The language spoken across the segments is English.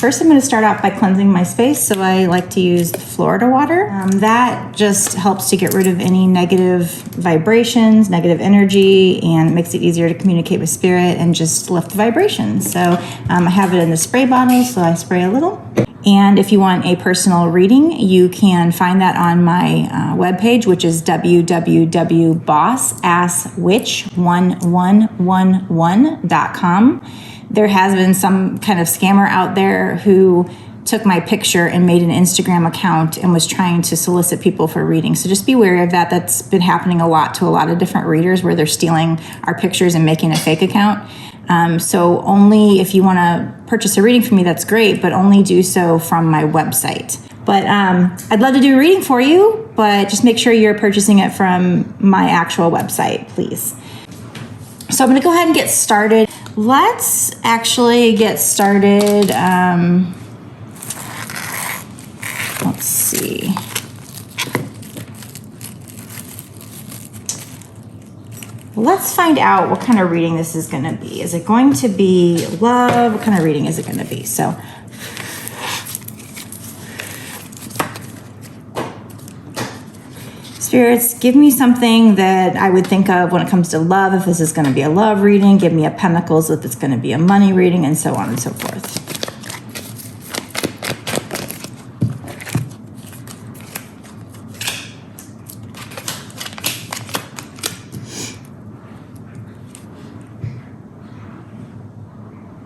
First, I'm going to start out by cleansing my space. So I like to use the Florida water. That just helps to get rid of any negative vibrations, negative energy, and makes it easier to communicate with spirit and just lift the vibrations. So I have it in the spray bottle, so I spray a little. And if you want a personal reading, you can find that on my webpage, which is www.bossasswitch1111.com. There has been some kind of scammer out there who took my picture and made an Instagram account and was trying to solicit people for readings. So just be wary of that. That's been happening a lot to a lot of different readers where they're stealing our pictures and making a fake account. So only if you want to purchase a reading from me, that's great, but only do so from my website. But I'd love to do a reading for you, but just make sure you're purchasing it from my actual website, please. So I'm going to go ahead and get started. Let's actually get started. Let's see. Let's find out what kind of reading this is going to be. Is it going to be love? What kind of reading is it going to be? So, spirits, give me something that I would think of when it comes to love. If this is going to be a love reading, give me a pentacles if it's going to be a money reading, and so on and so forth.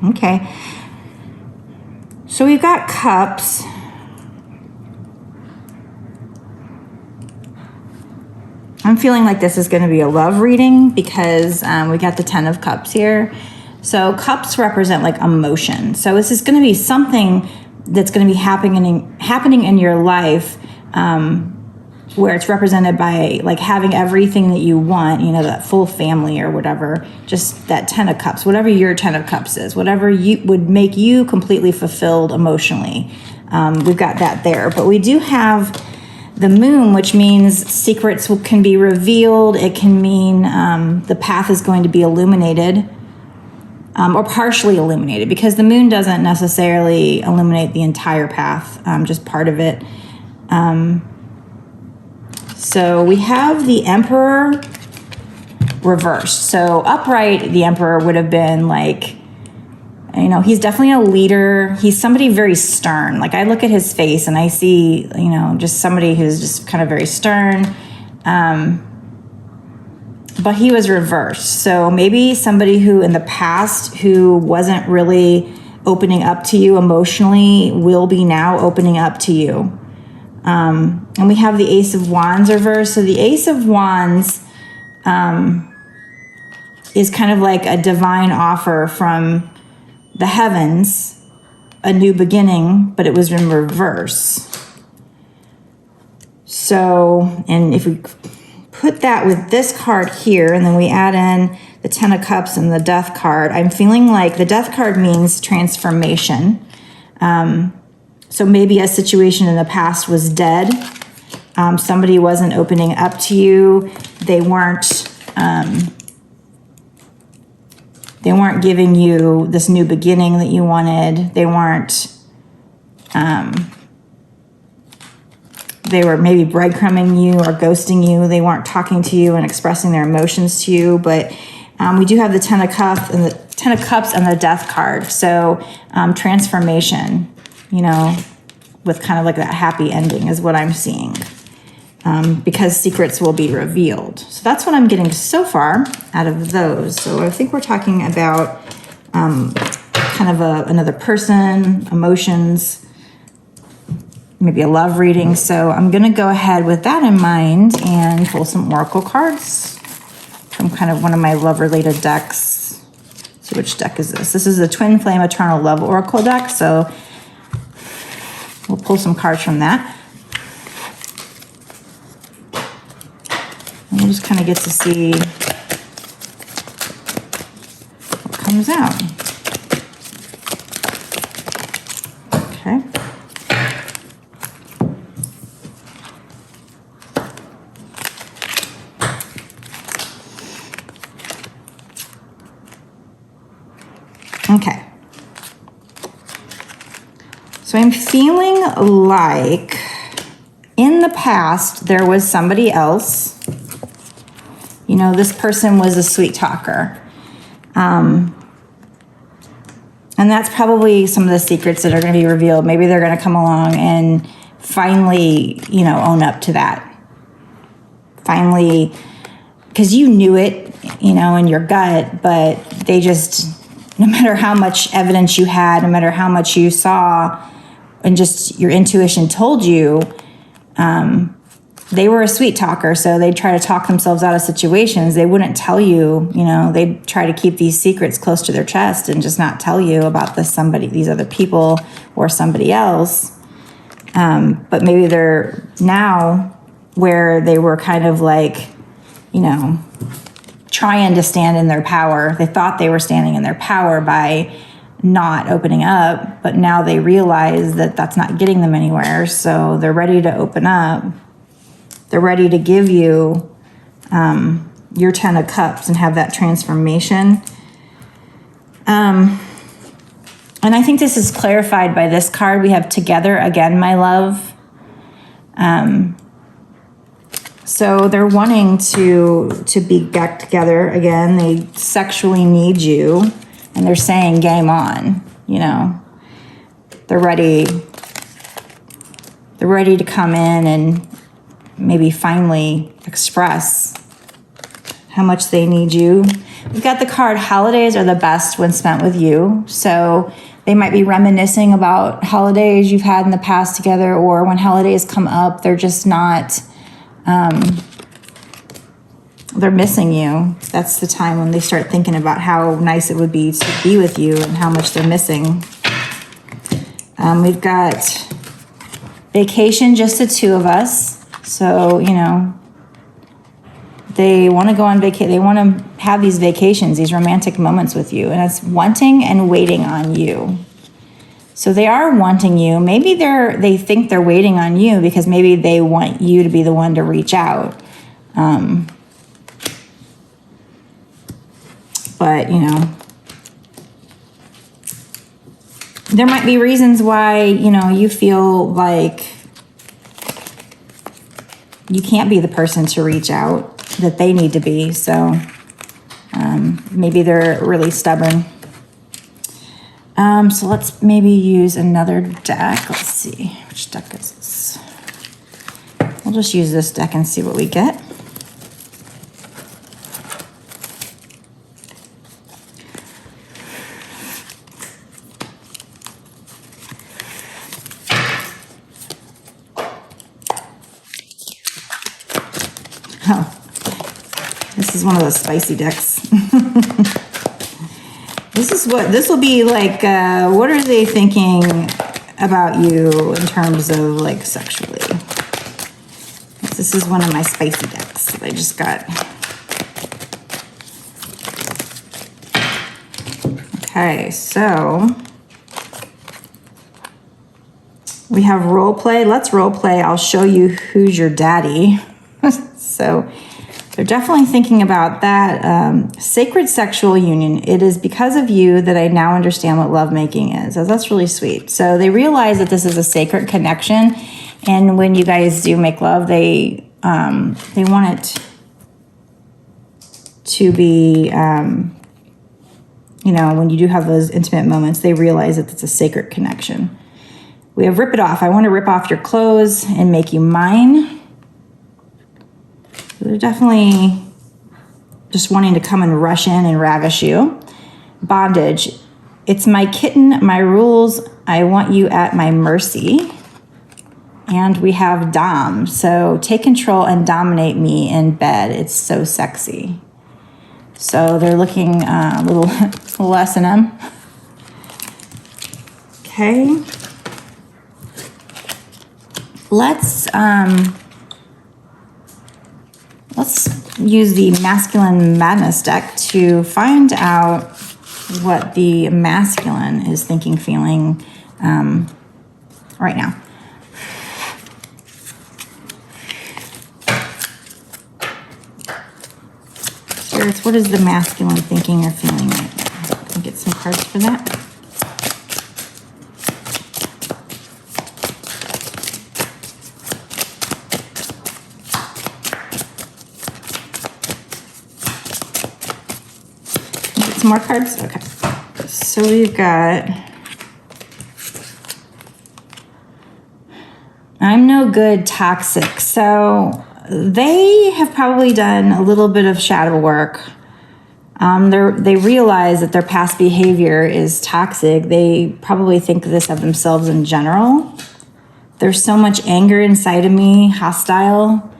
Okay, so we've got cups. I'm feeling like this is going to be a love reading because we got the 10 of cups here. So cups represent like emotion. So this is going to be something that's going to be happening in your life where it's represented by like having everything that you want, you know, that full family or whatever, just that 10 of cups, whatever your 10 of cups is, whatever you would make you completely fulfilled emotionally. We've got that there, but we do have the moon, which means secrets can be revealed. It can mean the path is going to be illuminated or partially illuminated, because the moon doesn't necessarily illuminate the entire path, just part of it. So we have the Emperor reversed. So upright, the Emperor would have been like, you know, he's definitely a leader. He's somebody very stern. Like I look at his face and I see, you know, just somebody who's just kind of very stern. But he was reversed. So maybe somebody who in the past who wasn't really opening up to you emotionally will be now opening up to you. And we have the Ace of Wands reversed. So the Ace of Wands is kind of like a divine offer from the heavens, a new beginning, but it was in reverse. So, and if we put that with this card here, and then we add in the 10 of Cups and the Death card, I'm feeling like the Death card means transformation. So maybe a situation in the past was dead. Somebody wasn't opening up to you. They weren't giving you this new beginning that you wanted. They were maybe breadcrumbing you or ghosting you. They weren't talking to you and expressing their emotions to you. But we do have the 10 of Cups and the 10 of Cups and the Death card. So transformation, you know, with kind of like that happy ending is what I'm seeing. Because secrets will be revealed. So that's what I'm getting so far out of those. So I think we're talking about kind of another person, emotions, maybe a love reading. So I'm going to go ahead with that in mind and pull some oracle cards from kind of one of my love-related decks. Let's see, which deck is this? This is the Twin Flame Eternal Love Oracle deck. So we'll pull some cards from that. We'll just kind of get to see what comes out. Okay. Okay. So I'm feeling like in the past, there was somebody else. You know, this person was a sweet talker. And that's probably some of the secrets that are going to be revealed. Maybe they're going to come along and finally, you know, own up to that. Finally, because you knew it, you know, in your gut, but they just, no matter how much evidence you had, no matter how much you saw, and just your intuition told you, they were a sweet talker, so they'd try to talk themselves out of situations. They wouldn't tell you, you know, they'd try to keep these secrets close to their chest and just not tell you about these other people or somebody else. But maybe they're now where they were kind of like, you know, trying to stand in their power. They thought they were standing in their power by not opening up, but now they realize that that's not getting them anywhere. So they're ready to open up. They're ready to give you your 10 of Cups and have that transformation. And I think this is clarified by this card. We have Together Again, My Love. So they're wanting to be back together again. They sexually need you, and they're saying game on, you know. They're ready to come in and maybe finally express how much they need you. We've got the card, holidays are the best when spent with you. So they might be reminiscing about holidays you've had in the past together, or when holidays come up, they're just not, they're missing you. That's the time when they start thinking about how nice it would be to be with you and how much they're missing. We've got vacation, just the two of us. So, you know, they want to go on vacation. They want to have these vacations, these romantic moments with you. And it's wanting and waiting on you. So they are wanting you. Maybe they think they're waiting on you because maybe they want you to be the one to reach out. But, you know, there might be reasons why, you know, you feel like you can't be the person to reach out that they need to be. So maybe they're really stubborn. So let's maybe use another deck. Let's see, which deck is this? We'll just use this deck and see what we get. Oh, this is one of those spicy decks. This will be like, what are they thinking about you in terms of like sexually? This is one of my spicy decks that I just got. Okay, so we have role play. Let's role play. I'll show you who's your daddy. So they're definitely thinking about that. Sacred sexual union. It is because of you that I now understand what lovemaking is. So that's really sweet. So they realize that this is a sacred connection. And when you guys do make love, they want it to be, you know, when you do have those intimate moments, they realize that it's a sacred connection. We have rip it off. I want to rip off your clothes and make you mine. They're definitely just wanting to come and rush in and ravish you. Bondage. It's my kitten, my rules. I want you at my mercy. And we have dom. So take control and dominate me in bed. It's so sexy. So they're looking a little S&M. Okay. Let's use the masculine madness deck to find out what the masculine is thinking, feeling right now. Spirits, what is the masculine thinking or feeling right now? Can I get some cards for that? Some more cards? Okay. So we've got... I'm no good, toxic. So they have probably done a little bit of shadow work. They realize that their past behavior is toxic. They probably think this of themselves in general. There's so much anger inside of me, hostile.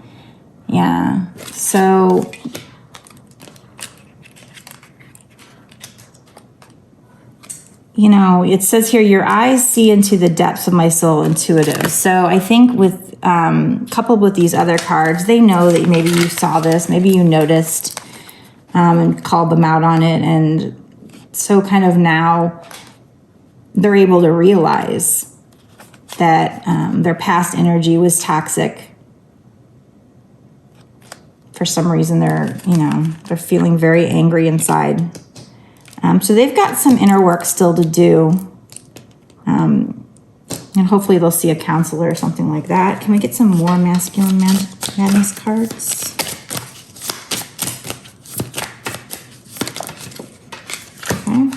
Yeah. So it says here, your eyes see into the depths of my soul, intuitive. So I think with coupled with these other cards, they know that maybe you saw this, maybe you noticed and called them out on it. And so kind of now they're able to realize that their past energy was toxic. For some reason, they're feeling very angry inside. So they've got some inner work still to do. And hopefully they'll see a counselor or something like that. Can we get some more masculine madness cards? Okay.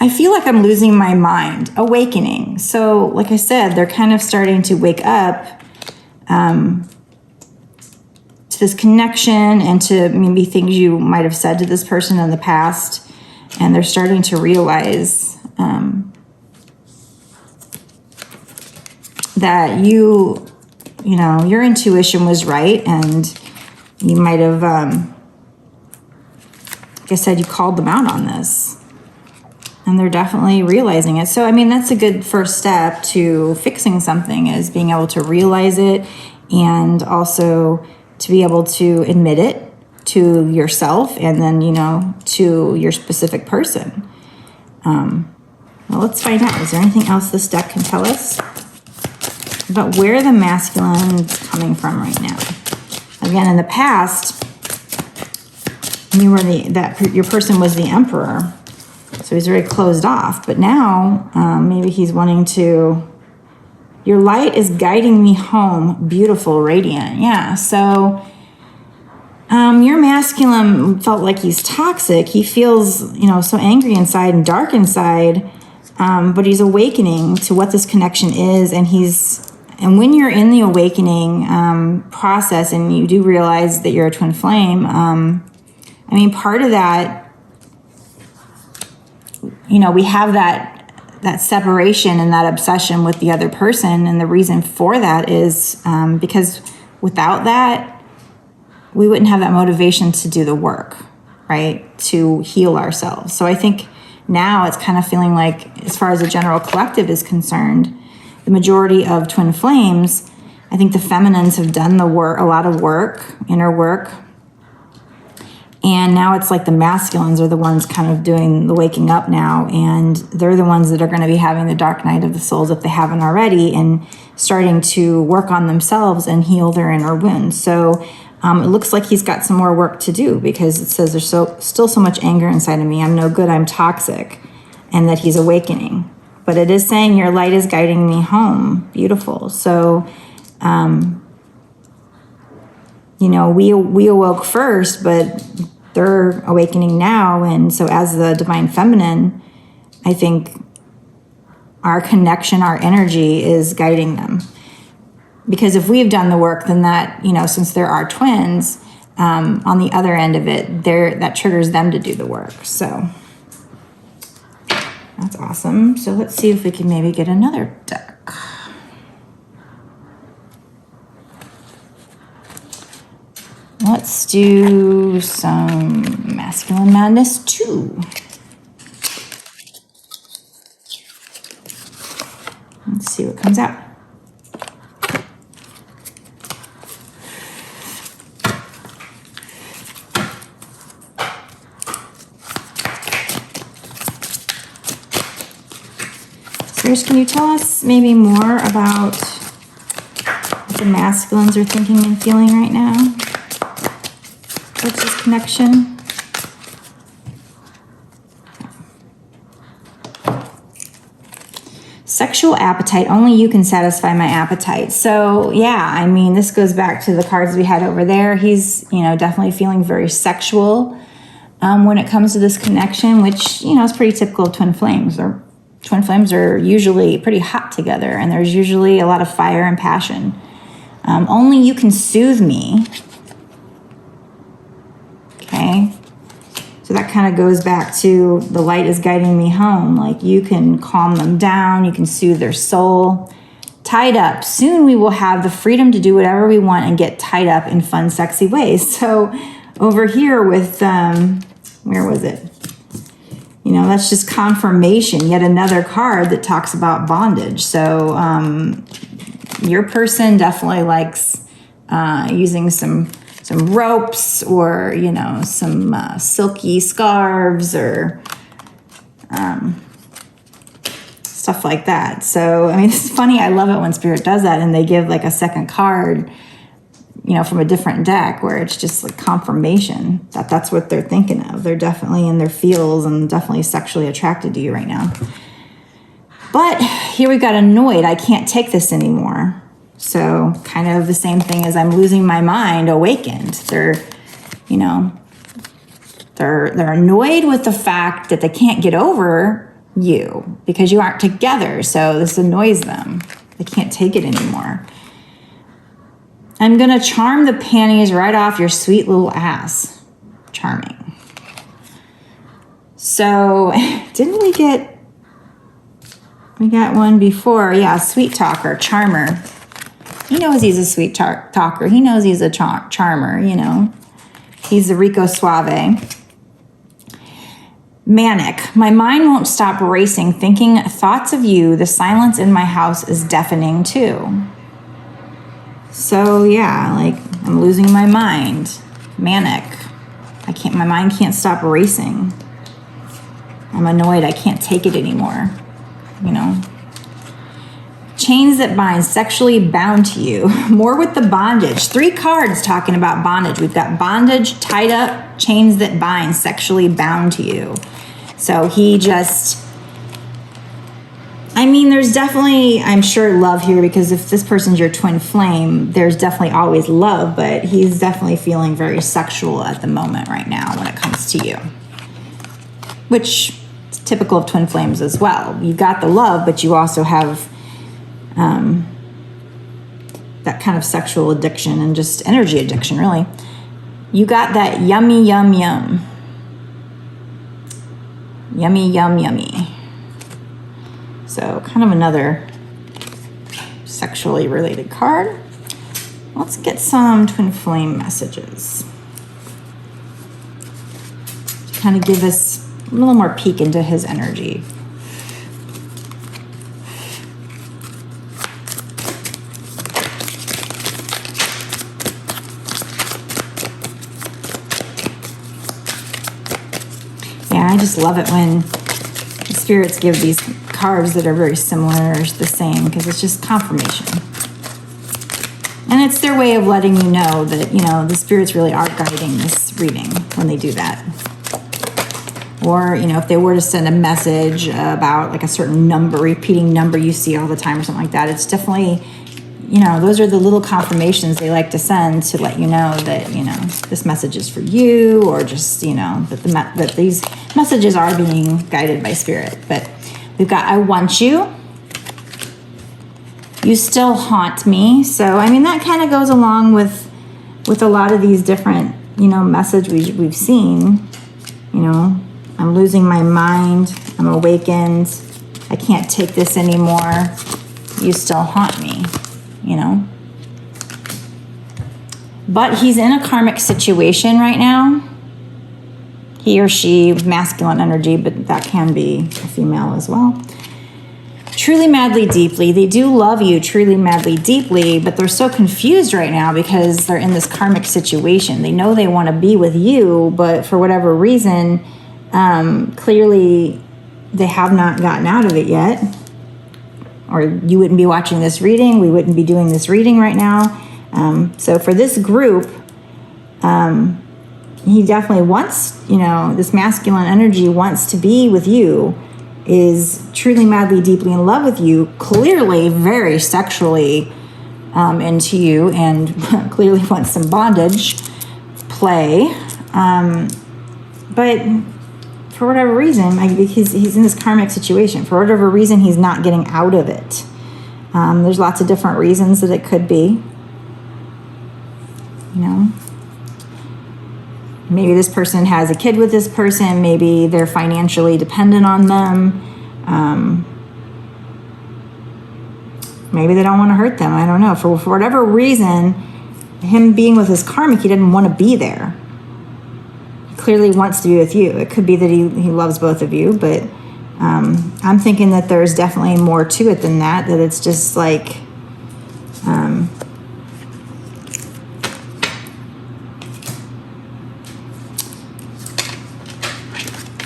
I feel like I'm losing my mind. Awakening. So like I said, they're kind of starting to wake up to this connection and to maybe things you might have said to this person in the past. And they're starting to realize that your intuition was right. And you might have, like I said, you called them out on this. And they're definitely realizing it. So, that's a good first step to fixing something, is being able to realize it and also to be able to admit it to yourself and then, to your specific person. Well, let's find out. Is there anything else this deck can tell us about where the masculine is coming from right now? Again, in the past, your person was the emperor. So he's very closed off. But now, maybe he's wanting to... Your light is guiding me home, beautiful, radiant. Yeah, so your masculine felt like he's toxic. He feels, so angry inside and dark inside, but he's awakening to what this connection is. And when you're in the awakening process and you do realize that you're a twin flame, part of that, we have that separation and that obsession with the other person. And the reason for that is because without that, we wouldn't have that motivation to do the work, right? To heal ourselves. So I think now it's kind of feeling like, as far as the general collective is concerned, the majority of twin flames, I think the feminines have done a lot of work, inner work. And now it's like the masculines are the ones kind of doing the waking up now. And they're the ones that are going to be having the dark night of the souls if they haven't already, and starting to work on themselves and heal their inner wounds. So it looks like he's got some more work to do, because it says there's still so much anger inside of me. I'm no good, I'm toxic, and that he's awakening. But it is saying your light is guiding me home. Beautiful. So, we awoke first, but they're awakening now. And so as the divine feminine, I think our connection, our energy is guiding them. Because if we've done the work, then that, since there are twins, on the other end of it, that triggers them to do the work. So that's awesome. So let's see if we can maybe get another deck. Let's do some Masculine Madness 2. Let's see what comes out. Sirius, can you tell us maybe more about what the masculines are thinking and feeling right now? What's this connection? Sexual appetite. Only you can satisfy my appetite. So yeah, this goes back to the cards we had over there. He's, definitely feeling very sexual. when it comes to this connection, which, is pretty typical of twin flames. Twin flames are usually pretty hot together, and there's usually a lot of fire and passion. Only you can soothe me. Okay? So that kind of goes back to the light is guiding me home. Like, you can calm them down. You can soothe their soul. Tied up. Soon we will have the freedom to do whatever we want and get tied up in fun, sexy ways. So over here with, where was it? That's just confirmation. Yet another card that talks about bondage. So your person definitely likes using some ropes or, some silky scarves or stuff like that. So, it's funny. I love it when Spirit does that and they give like a second card, from a different deck where it's just like confirmation that that's what they're thinking of. They're definitely in their feels and definitely sexually attracted to you right now. But here we've got annoyed. I can't take this anymore. So kind of the same thing as I'm losing my mind, awakened. They're annoyed with the fact that they can't get over you because you aren't together. So this annoys them. They can't take it anymore. I'm going to charm the panties right off your sweet little ass. Charming. So didn't we got one before. Yeah, sweet talker, charmer. He knows he's a sweet talker. He knows he's a charmer, He's the Rico Suave. Manic. My mind won't stop racing, thinking thoughts of you. The silence in my house is deafening too. So yeah, like I'm losing my mind. Manic. My mind can't stop racing. I'm annoyed. I can't take it anymore. Chains that bind, sexually bound to you. More with the bondage. 3 cards talking about bondage. We've got bondage, tied up, chains that bind, sexually bound to you. So he just, there's definitely, I'm sure, love here, because if this person's your twin flame, there's definitely always love, but he's definitely feeling very sexual at the moment right now when it comes to you, which is typical of twin flames as well. You've got the love, but you also have that kind of sexual addiction and just energy addiction, really. You got that yummy, yum, yum. Yummy, yum, yummy. So kind of another sexually related card. Let's get some twin flame messages. To kind of give us a little more peek into his energy. I just love it when the spirits give these cards that are very similar or the same, because it's just confirmation. And it's their way of letting you know that, the spirits really are guiding this reading when they do that. Or, if they were to send a message about like a certain number, repeating number you see all the time or something like that, it's definitely, those are the little confirmations they like to send to let you know that, this message is for you, or just, that these messages are being guided by spirit. But we've got, I want you. You still haunt me. So, that kind of goes along with a lot of these different, message we've seen. I'm losing my mind. I'm awakened. I can't take this anymore. You still haunt me. But he's in a karmic situation right now. He or she, masculine energy, but that can be a female as well. Truly, madly, deeply. They do love you truly, madly, deeply, but they're so confused right now because they're in this karmic situation. They know they want to be with you, but for whatever reason, clearly they have not gotten out of it yet. Or you wouldn't be watching this reading. We wouldn't be doing this reading right now. So for this group, he definitely wants, this masculine energy wants to be with you, is truly, madly, deeply in love with you, clearly very sexually into you, and clearly wants some bondage play. But for whatever reason, because he's in this karmic situation, for whatever reason, he's not getting out of it. There's lots of different reasons that it could be. You know, maybe this person has a kid with this person. Maybe they're financially dependent on them. Maybe they don't want to hurt them. I don't know. For whatever reason, him being with his karmic, he didn't want to be there. He clearly wants to be with you. It could be that he loves both of you, but I'm thinking that there's definitely more to it than that, that it's just like,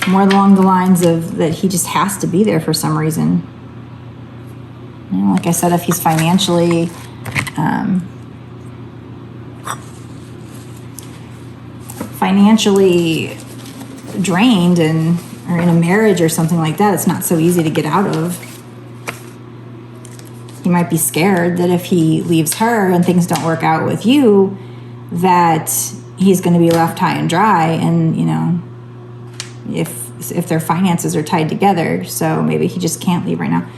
more along the lines of that he just has to be there for some reason. You know, like I said, if he's financially drained or in a marriage or something like that, it's not so easy to get out of. He might be scared that if he leaves her and things don't work out with you, that he's going to be left high and dry, and you know, if their finances are tied together, so maybe he just can't leave right now.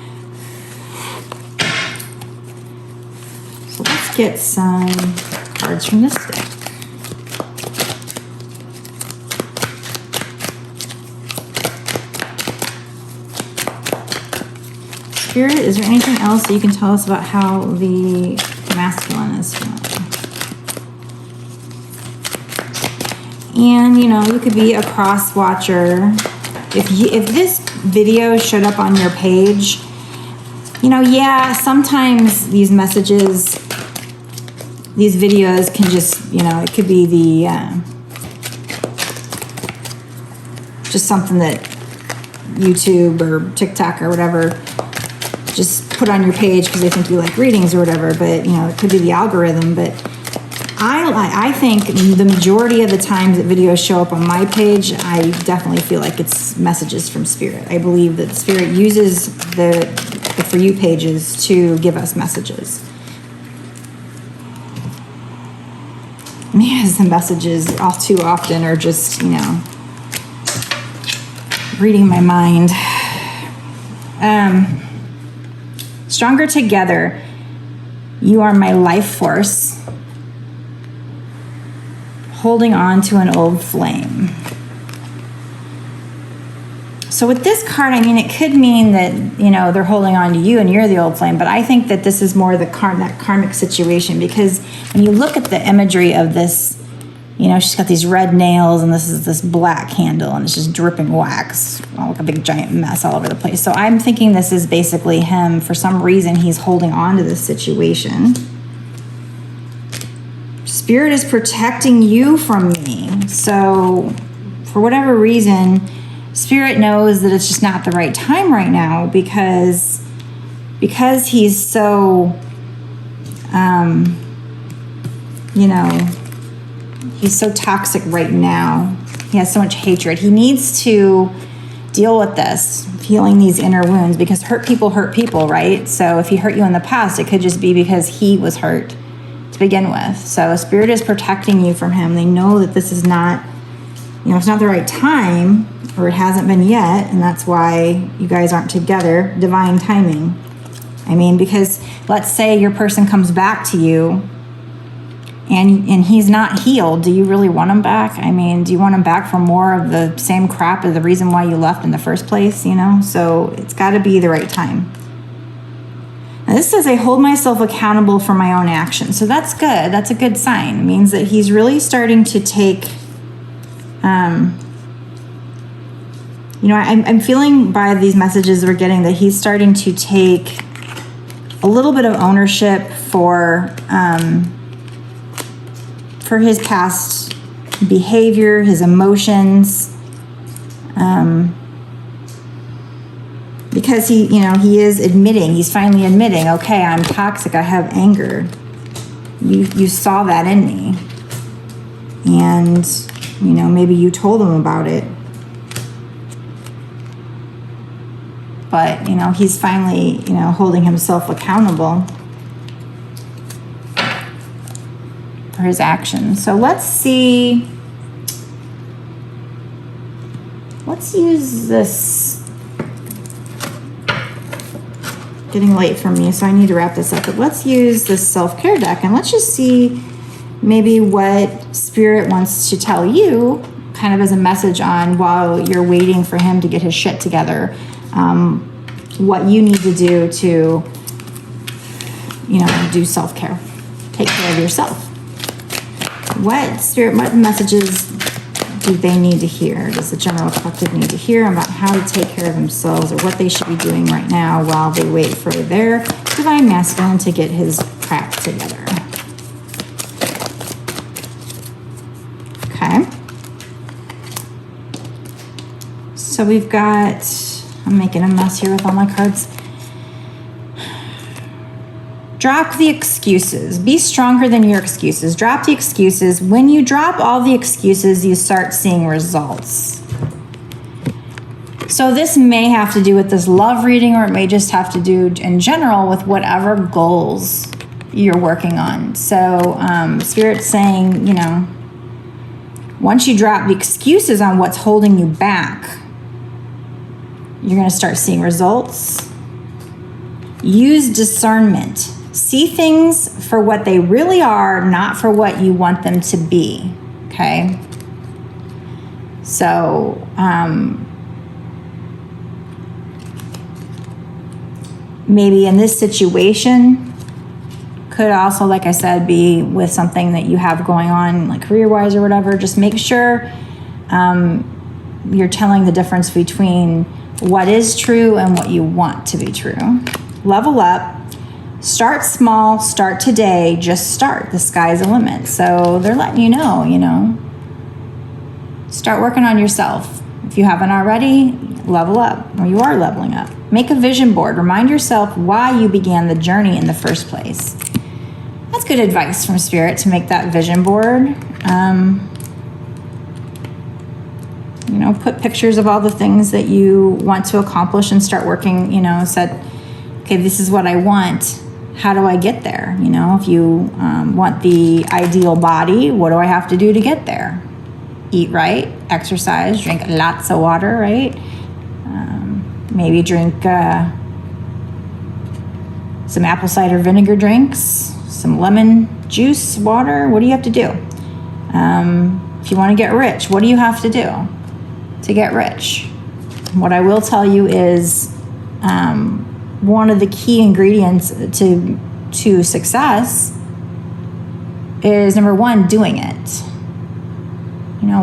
So let's get some cards from this deck. Spirit, is there anything else that you can tell us about how the masculine is feeling? And, you know, you could be a cross watcher. If this video showed up on your page, you know, yeah, sometimes these messages, these videos can just, you know, it could be the, just something that YouTube or TikTok or whatever just put on your page because they think you like readings or whatever, but, you know, it could be the algorithm, but I think the majority of the times that videos show up on my page, I definitely feel like it's messages from Spirit. I believe that Spirit uses the For You pages to give us messages. Because the messages all too often are just, you know, reading my mind. Stronger together. You are my life force. Holding on to an old flame. So with this card, I mean, it could mean that, you know, they're holding on to you and you're the old flame, but I think that this is more that karmic situation, because when you look at the imagery of this, you know, she's got these red nails and this is this black candle and it's just dripping wax, like a big giant mess all over the place. So I'm thinking this is basically him. For some reason, he's holding on to this situation. Spirit is protecting you from me. So for whatever reason, Spirit knows that it's just not the right time right now because he's so, you know, he's so toxic right now. He has so much hatred. He needs to deal with this, healing these inner wounds, because hurt people, right? So if he hurt you in the past, it could just be because he was hurt to begin with. So Spirit is protecting you from him. They know that this is not, you know, it's not the right time, or it hasn't been yet, and that's why you guys aren't together. Divine timing. I mean, because let's say your person comes back to you and he's not healed. Do you really want him back? I mean, do you want him back for more of the same crap as the reason why you left in the first place, you know? So it's got to be the right time. Now this says, I hold myself accountable for my own actions. So that's good. That's a good sign. It means that he's really starting to take, you know, I'm feeling by these messages we're getting that he's starting to take a little bit of ownership for his past behavior, his emotions, because he, you know, he is admitting, he's finally admitting, okay, I'm toxic, I have anger. You saw that in me. And, you know, maybe you told him about it. But, you know, he's finally, you know, holding himself accountable for his actions. So let's see let's use this. Getting late for me, so I need to wrap this up. But let's use this self-care deck and let's just see maybe what Spirit wants to tell you, kind of as a message on while you're waiting for him to get his shit together, what you need to do to, do self-care. Take care of yourself. What Spirit, what messages do they need to hear? Does the general collective need to hear about how to take care of themselves or what they should be doing right now while they wait for their divine masculine to get his crap together? Okay. So we've got, I'm making a mess here with all my cards. Drop the excuses. Be stronger than your excuses. Drop the excuses. When you drop all the excuses, you start seeing results. So this may have to do with this love reading, or it may just have to do in general with whatever goals you're working on. So Spirit's saying, once you drop the excuses on what's holding you back, you're going to start seeing results. Use discernment. See things for what they really are, not for what you want them to be, okay? So, maybe in this situation, could also, like I said, be with something that you have going on, like career-wise or whatever. Just make sure you're telling the difference between what is true and what you want to be true. Level up. Start small, start today, just start. The sky's the limit. So they're letting you know, start working on yourself. If you haven't already, level up, or you are leveling up. Make a vision board. Remind yourself why you began the journey in the first place. That's good advice from Spirit, to make that vision board. Put pictures of all the things that you want to accomplish and start working, said, okay, this is what I want. How do I get there? If you want the ideal body, what do I have to do to get there? Eat right, exercise, drink lots of water, right? Maybe drink some apple cider vinegar drinks, some lemon juice, water. What do you have to do? If you want to get rich, what do you have to do to get rich? What I will tell you is one of the key ingredients to success is, number one, doing it.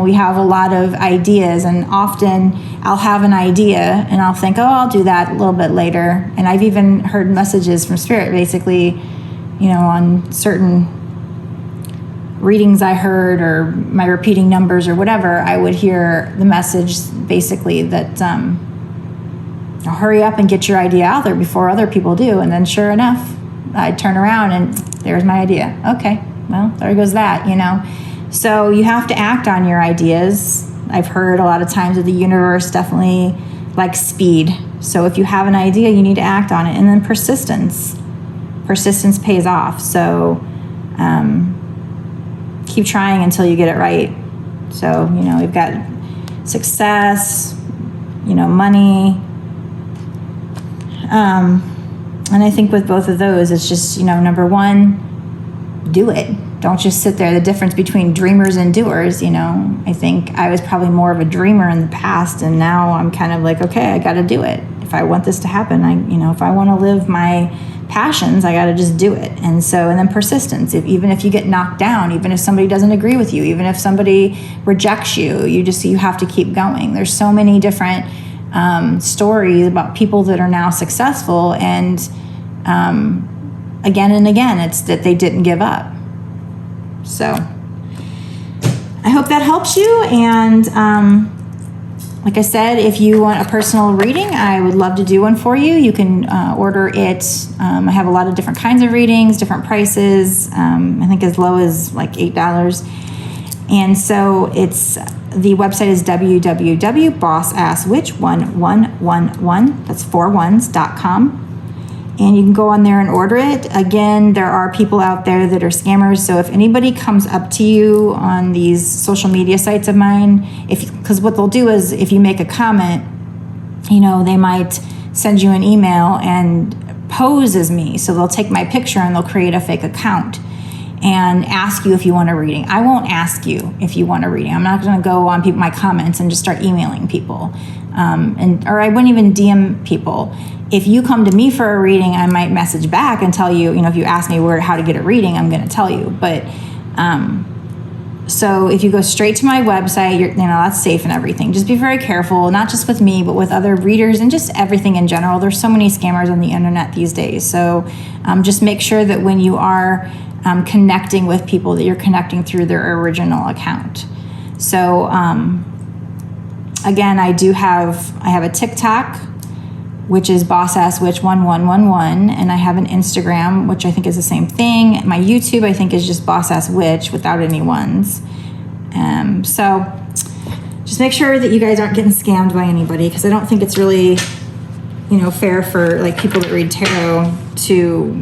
We have a lot of ideas, and often I'll have an idea and I'll think, oh, I'll do that a little bit later. And I've even heard messages from Spirit, basically, on certain readings I heard, or my repeating numbers or whatever, I would hear the message basically that hurry up and get your idea out there before other people do. And then sure enough, I'd turn around and there's my idea. Okay, well, there goes that, So you have to act on your ideas. I've heard a lot of times that the universe definitely likes speed. So if you have an idea, you need to act on it. And then persistence. Persistence pays off. So keep trying until you get it right. So, we've got success, money. And I think with both of those, it's just, number one, do it. Don't just sit there. The difference between dreamers and doers, I think I was probably more of a dreamer in the past, and now I'm kind of like, okay, I got to do it. If I want this to happen, if I want to live my passions, I got to just do it. And then persistence. Even if you get knocked down, even if somebody doesn't agree with you, even if somebody rejects you, you have to keep going. There's so many different stories about people that are now successful, and again and again, it's that they didn't give up. So I hope that helps you. And like I said, if you want a personal reading, I would love to do one for you. You can order it. I have a lot of different kinds of readings, different prices. I think as low as like $8. And so the website is www.bossasswitch1111, that's 4 ones.com. and you can go on there and order it. Again, there are people out there that are scammers. So if anybody comes up to you on these social media sites of mine, because what they'll do is if you make a comment, they might send you an email and pose as me. So they'll take my picture and they'll create a fake account and ask you if you want a reading. I won't ask you if you want a reading. I'm not going to go on my comments and just start emailing people, or I wouldn't even DM people. If you come to me for a reading, I might message back and tell you. If you ask me how to get a reading, I'm going to tell you. But so if you go straight to my website, that's safe and everything. Just be very careful, not just with me, but with other readers and just everything in general. There's so many scammers on the internet these days. So just make sure that when you are connecting with people, that you're connecting through their original account. So again, I have a TikTok, which is BossAssWitch1111, and I have an Instagram, which I think is the same thing. My YouTube, I think, is just BossAssWitch without any ones. So just make sure that you guys aren't getting scammed by anybody, because I don't think it's really, fair for people that read tarot to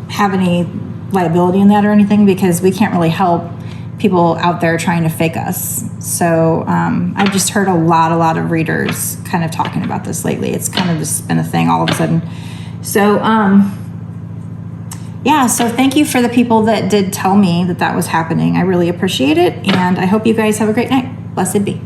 have any liability in that or anything, because we can't really help people out there trying to fake us. So I've just heard a lot of readers kind of talking about this lately. It's kind of just been a thing all of a sudden. So so thank you for the people that did tell me that was happening. I really appreciate it, and I hope you guys have a great night. Blessed be.